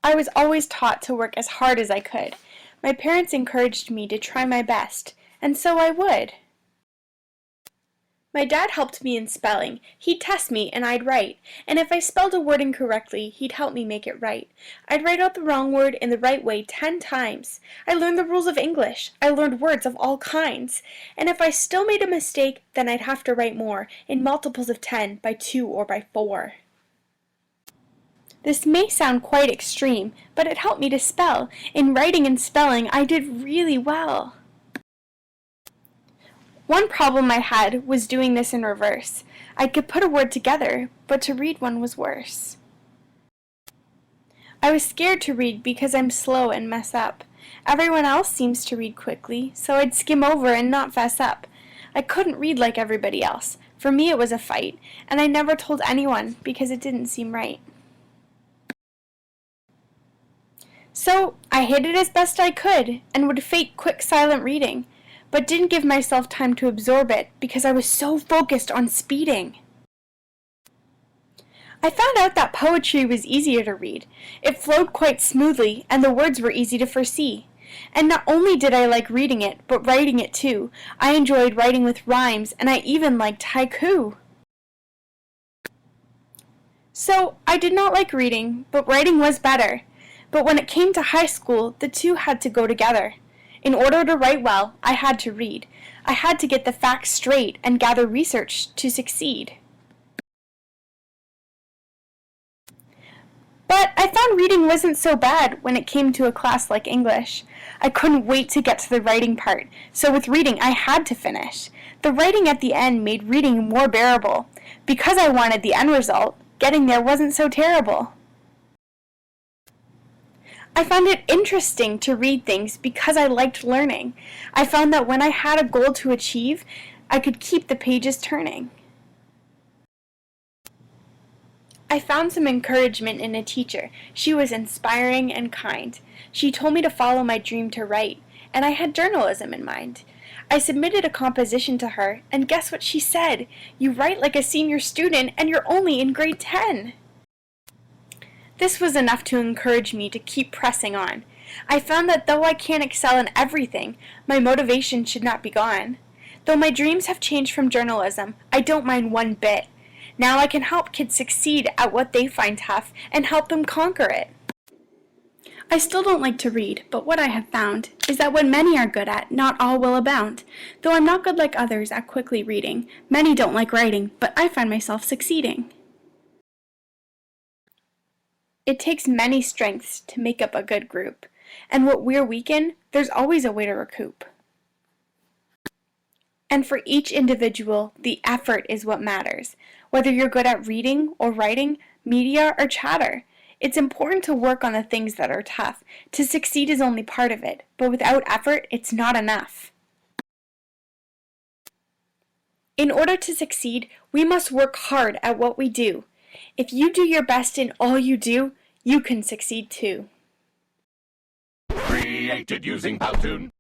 I was always taught to work as hard as I could. My parents encouraged me to try my best, and so I would. My dad helped me in spelling. He'd test me and I'd write, and if I spelled a word incorrectly, he'd help me make it right. I'd write out the wrong word in the right way 10 times. I learned the rules of English. I learned words of all kinds. And if I still made a mistake, then I'd have to write more, in multiples of 10, by 2 or by 4. This may sound quite extreme, but it helped me to spell. In writing and spelling, I did really well. One problem I had was doing this in reverse. I could put a word together, but to read one was worse. I was scared to read because I'm slow and mess up. Everyone else seems to read quickly, so I'd skim over and not fess up. I couldn't read like everybody else. For me it was a fight, and I never told anyone because it didn't seem right. So I hid it as best I could and would fake quick silent reading, but didn't give myself time to absorb it because I was so focused on speeding. I found out that poetry was easier to read. It flowed quite smoothly, and the words were easy to foresee. And not only did I like reading it, but writing it too. I enjoyed writing with rhymes, and I even liked haiku. So I did not like reading, but writing was better. But when it came to high school, the two had to go together. In order to write well, I had to read. I had to get the facts straight and gather research to succeed. But I found reading wasn't so bad when it came to a class like English. I couldn't wait to get to the writing part, so with reading I had to finish. The writing at the end made reading more bearable. Because I wanted the end result, getting there wasn't so terrible. I found it interesting to read things because I liked learning. I found that when I had a goal to achieve, I could keep the pages turning. I found some encouragement in a teacher. She was inspiring and kind. She told me to follow my dream to write, and I had journalism in mind. I submitted a composition to her, and guess what she said? You write like a senior student, and you're only in grade 10. This was enough to encourage me to keep pressing on. I found that though I can't excel in everything, my motivation should not be gone. Though my dreams have changed from journalism, I don't mind one bit. Now I can help kids succeed at what they find tough and help them conquer it. I still don't like to read, but what I have found is that what many are good at, not all will abound. Though I'm not good like others at quickly reading, many don't like writing, but I find myself succeeding. It takes many strengths to make up a good group, and what we're weak in, there's always a way to recoup. And for each individual, the effort is what matters. Whether you're good at reading or writing, media or chatter, it's important to work on the things that are tough. To succeed is only part of it, but without effort, it's not enough. In order to succeed, we must work hard at what we do. If you do your best in all you do, you can succeed too. Created using Powtoon.